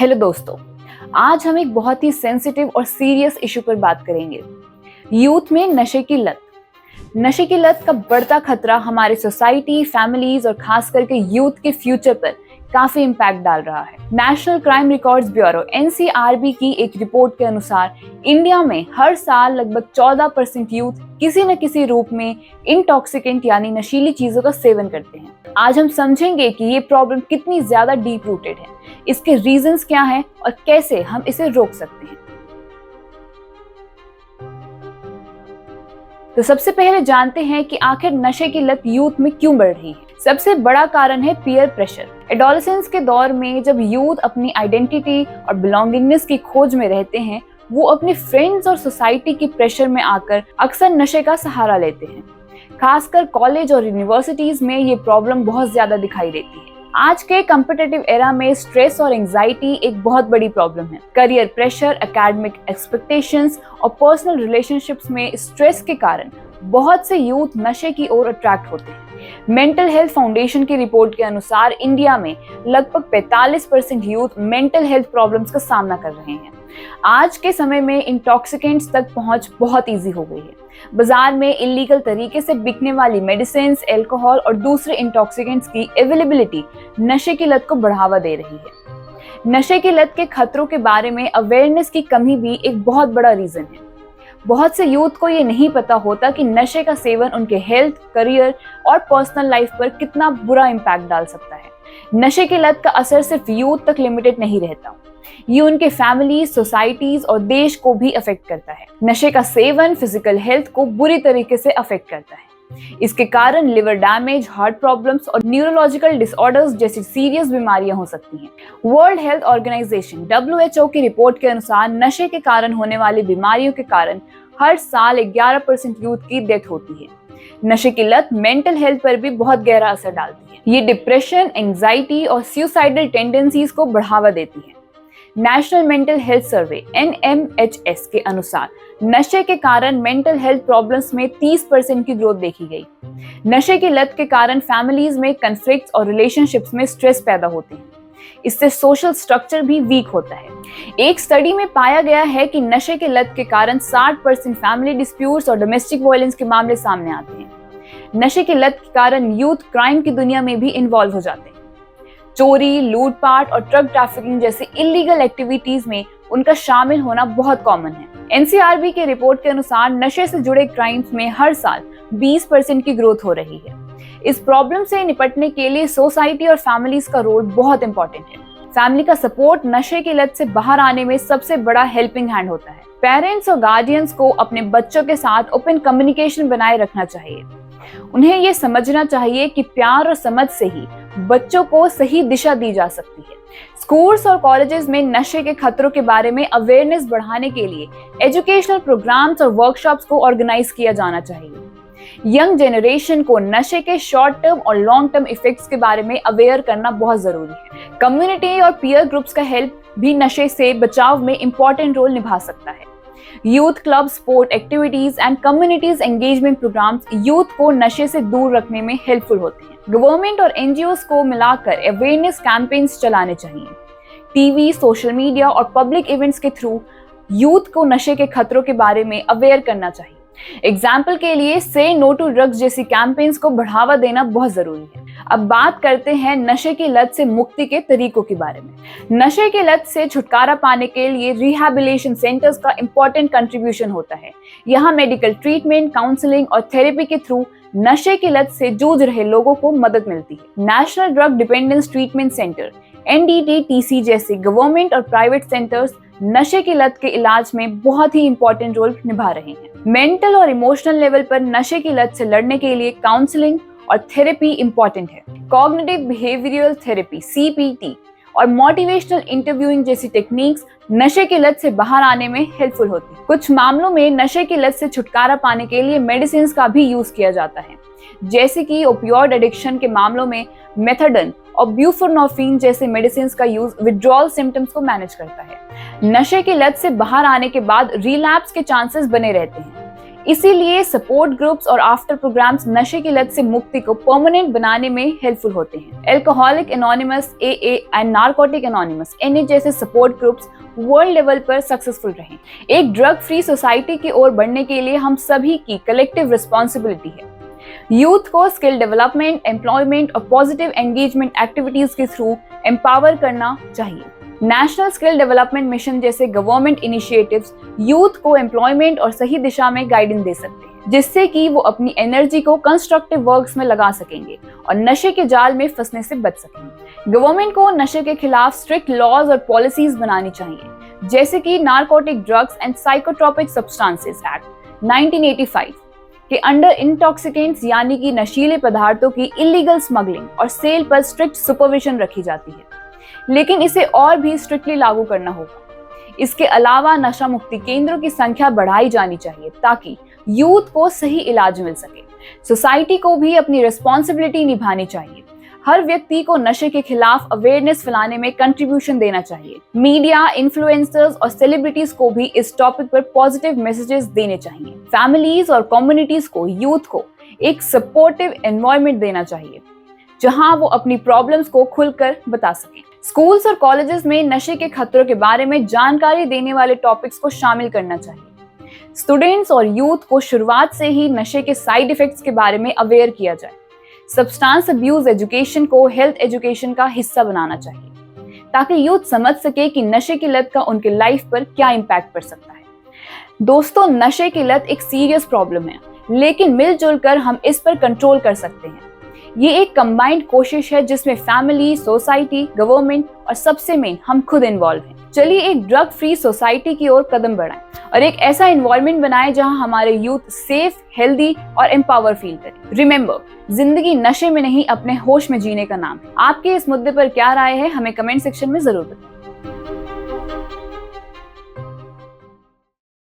Hello दोस्तों, आज हम एक बहुत ही सेंसिटिव और सीरियस इशू पर बात करेंगे। यूथ में नशे की लत। नशे की लत का बढ़ता खतरा हमारे सोसाइटी, फैमिलीज और खास करके यूथ के फ्यूचर पर काफी इम्पैक्ट डाल रहा है। National crime records bureau (NCRB) की एक रिपोर्ट के अनुसार इंडिया में हर साल लगभग 14% यूथ किसी न किसी रूप में इंटॉक्सिकेंट यानी नशीली चीजों का सेवन करते हैं। आज हम समझेंगे कि ये प्रॉब्लम कितनी ज्यादा डीप रूटेड है, इसके रीजंस क्या हैं और कैसे हम इसे रोक सकते हैं। तो सबसे पहले जानते हैं कि आखिर नशे की लत यूथ में क्यों बढ़ रही है। सबसे बड़ा कारण है पीयर प्रेशर। एडोलेसेंस के दौर में जब यूथ अपनी आइडेंटिटी और बिलोंगिंगनेस की खोज में रहते हैं, वो अपने फ्रेंड्स और सोसाइटी के प्रेशर में आकर अक्सर नशे का सहारा लेते हैं। खासकर कॉलेज और यूनिवर्सिटीज में ये प्रॉब्लम बहुत ज्यादा दिखाई देती है। आज के कॉम्पिटिटिव एरा में स्ट्रेस और एंजाइटी एक बहुत बड़ी प्रॉब्लम है। करियर प्रेशर, एकेडमिक एक्सपेक्टेशंस और पर्सनल रिलेशनशिप्स में स्ट्रेस के कारण बहुत से यूथ नशे की ओर अट्रैक्ट होते हैं। मेंटल हेल्थ फाउंडेशन की रिपोर्ट के अनुसार इंडिया में लगभग 45% यूथ मेंटल हेल्थ प्रॉब्लम्स का सामना कर रहे हैं। आज के समय में इंटॉक्सिकेंट्स तक पहुंच बहुत इजी हो गई है। बाजार में इलीगल तरीके से बिकने वाली मेडिसिन, अल्कोहल और दूसरे इंटॉक्सिकेंट्स की अवेलेबिलिटी नशे की लत को बढ़ावा दे रही है। नशे की लत के खतरों के बारे में अवेयरनेस की कमी भी एक बहुत बड़ा रीजन है। बहुत से यूथ को ये नहीं पता होता कि नशे का सेवन उनके हेल्थ, करियर और पर्सनल लाइफ पर कितना बुरा इम्पैक्ट डाल सकता है। नशे की लत का असर सिर्फ यूथ तक लिमिटेड नहीं रहता, ये उनके फैमिली, सोसाइटीज और देश को भी अफेक्ट करता है। नशे का सेवन फिजिकल हेल्थ को बुरी तरीके से अफेक्ट करता है। इसके कारण लिवर डैमेज, हार्ट प्रॉब्लम्स और न्यूरोलॉजिकल डिसऑर्डर्स जैसी सीरियस बीमारियां हो सकती हैं। वर्ल्ड हेल्थ ऑर्गेनाइजेशन (WHO) की रिपोर्ट के अनुसार नशे के कारण होने वाली बीमारियों के कारण हर साल 11% यूथ की डेथ होती है। नशे की लत मेंटल हेल्थ पर भी बहुत गहरा असर डालती है। ये डिप्रेशन, एंजाइटी और सुसाइडल टेंडेंसीज को बढ़ावा देती है। National mental health survey (NMHS) के अनुसार नशे के कारण मेंटल हेल्थ प्रॉब्लम्स में 30% की ग्रोथ देखी गई। नशे की लत के कारण फैमिलीज में कॉन्फ्लिक्ट्स और रिलेशनशिप्स में स्ट्रेस पैदा होते हैं। इससे सोशल स्ट्रक्चर भी वीक होता है। एक स्टडी में पाया गया है कि नशे की लत के कारण 60% फैमिली डिस्प्यूट्स और डोमेस्टिक वायलेंस के मामले सामने आते हैं। नशे की लत के कारण यूथ क्राइम की दुनिया में भी इन्वॉल्व हो जाते हैं। चोरी, लूटपाट और ड्रग ट्रैफिकिंग जैसी इलीगल एक्टिविटीज में उनका शामिल होना बहुत कॉमन है। NCRB की रिपोर्ट के अनुसार नशे से जुड़े क्राइम्स में हर साल 20% की ग्रोथ हो रही है। इस प्रॉब्लम से निपटने के लिए सोसाइटी और फैमिलीज का रोल बहुत इंपॉर्टेंट है। फैमिली का सपोर्ट नशे की लत से बाहर आने में सबसे बड़ा हेल्पिंग हैंड होता है। पेरेंट्स और गार्डियंस को अपने बच्चों के साथ ओपन कम्युनिकेशन बनाए रखना चाहिए। उन्हें ये समझना चाहिए कि प्यार और समझ से ही बच्चों को सही दिशा दी जा सकती है। स्कूल्स और कॉलेजेस में नशे के खतरों के बारे में अवेयरनेस बढ़ाने के लिए एजुकेशनल प्रोग्राम्स और वर्कशॉप्स को ऑर्गेनाइज किया जाना चाहिए। यंग जनरेशन को नशे के शॉर्ट टर्म और लॉन्ग टर्म इफेक्ट्स के बारे में अवेयर करना बहुत जरूरी है। कम्युनिटी और पीयर ग्रुप्स का हेल्प भी नशे से बचाव में इंपॉर्टेंट रोल निभा सकता है। Youth club, sport activities and communities engagement programs youth को नशे से दूर रखने में हेल्पफुल होते हैं। गवर्नमेंट और NGOs को मिलाकर अवेयरनेस कैंपेन्स चलाने चाहिए। टीवी, सोशल मीडिया और पब्लिक इवेंट्स के थ्रू यूथ को नशे के खतरों के बारे में अवेयर करना चाहिए। एग्जाम्पल के लिए से नो टू ड्रग्स जैसी कैंपेन्स को बढ़ावा देना बहुत जरूरी है। अब बात करते हैं नशे की लत से मुक्ति के तरीकों के बारे में। नशे की लत से छुटकारा पाने के लिए रिहैबिलिटेशन सेंटर्स का इंपॉर्टेंट कंट्रीब्यूशन होता है। यहाँ मेडिकल ट्रीटमेंट, काउंसलिंग और थेरेपी के थ्रू नशे की लत से जूझ रहे लोगों को मदद मिलती है। National drug dependence treatment centre (NDTTC) जैसे गवर्नमेंट और प्राइवेट सेंटर्स नशे की लत के इलाज में बहुत ही इंपॉर्टेंट रोल निभा रहे हैं। मेंटल और इमोशनल लेवल पर नशे की लत से लड़ने के लिए काउंसलिंग और थेरेपी इंपॉर्टेंट है। कॉग्निटिव बिहेवियरल थेरेपी (CBT) और मोटिवेशनल इंटरव्यूइंग जैसी टेक्निक्स नशे की लत से बाहर आने में हेल्पफुल होती है। कुछ मामलों में नशे की लत से छुटकारा पाने के लिए मेडिसिन का भी यूज किया जाता है, जैसे कि ओपियोइड एडिक्शन के मामलों में मेथाडोन और ब्यूफरनोफिन जैसे मेडिसिन का यूज विड्रॉल सिम्टम्स को मैनेज करता है। नशे की लत से बाहर आने के बाद रिलैप्स के चांसेस बने रहते हैं, इसीलिए सपोर्ट ग्रुप्स और आफ्टर प्रोग्राम्स नशे की लत से मुक्ति को परमानेंट बनाने में हेल्पफुल होते हैं। Alcoholic anonymous, AA and narcotic anonymous, NA जैसे सपोर्ट ग्रुप्स वर्ल्ड लेवल पर सक्सेसफुल रहे। एक ड्रग फ्री सोसाइटी की ओर बढ़ने के लिए हम सभी की कलेक्टिव रिस्पॉन्सिबिलिटी है। यूथ को स्किल डेवलपमेंट, एम्प्लॉयमेंट और पॉजिटिव एंगेजमेंट एक्टिविटीज के थ्रू एम्पावर करना चाहिए। नेशनल स्किल डेवलपमेंट मिशन जैसे गवर्नमेंट इनिशिएटिव्स यूथ को एम्प्लॉयमेंट और सही दिशा में गाइडेंस दे सकते हैं, जिससे कि वो अपनी एनर्जी को कंस्ट्रक्टिव वर्क्स में लगा सकेंगे और नशे के जाल में फंसने से बच सकेंगे। गवर्नमेंट को नशे के खिलाफ स्ट्रिक्ट लॉज और पॉलिसीज बनानी चाहिए, जैसे कि narcotic drugs and psychotropic substances act 1985 के अंडर इंटॉक्सिकेंट्स यानी कि नशीले पदार्थों की इलीगल स्मगलिंग और सेल पर स्ट्रिक्ट सुपरविजन रखी जाती है, लेकिन इसे और भी स्ट्रिक्टली लागू करना होगा। इसके अलावा नशा मुक्ति केंद्रों की संख्या बढ़ाई जानी चाहिए ताकि यूथ को सही इलाज मिल सके। सोसाइटी को भी अपनी रिस्पॉन्सिबिलिटी निभानी चाहिए। हर व्यक्ति को नशे के खिलाफ अवेयरनेस फैलाने में कंट्रीब्यूशन देना चाहिए। मीडिया, इन्फ्लुएंसर्स और सेलिब्रिटीज को भी इस टॉपिक पर पॉजिटिव मैसेजेस देने चाहिए। फैमिलीज और कम्युनिटीज को यूथ को एक सपोर्टिव एनवायरनमेंट देना चाहिए, जहां वो अपनी प्रॉब्लम्स को खुलकर बता सकें। स्कूल्स और कॉलेजेस में नशे के खतरों के बारे में जानकारी देने वाले टॉपिक्स को शामिल करना चाहिए। स्टूडेंट्स और यूथ को शुरुआत से ही नशे के साइड इफेक्ट्स के बारे में अवेयर किया जाए। सब्सटेंस अब्यूज एजुकेशन को हेल्थ एजुकेशन का हिस्सा बनाना चाहिए, ताकि यूथ समझ सके कि नशे की लत का उनके लाइफ पर क्या इम्पैक्ट पड़ सकता है। दोस्तों, नशे की लत एक सीरियस प्रॉब्लम है, लेकिन मिलजुल कर हम इस पर कंट्रोल कर सकते हैं। ये एक कंबाइंड कोशिश है जिसमें फैमिली, सोसाइटी, गवर्नमेंट और सबसे मेन हम खुद इन्वॉल्व हैं। चलिए एक ड्रग फ्री सोसाइटी की ओर कदम बढ़ाएं और एक ऐसा एनवायरनमेंट बनाएं जहां हमारे यूथ सेफ, हेल्दी और एम्पावर फील करें। रिमेंबर, जिंदगी नशे में नहीं अपने होश में जीने का नाम है। आपके इस मुद्दे पर क्या राय है, हमें कमेंट सेक्शन में जरूर बताएं।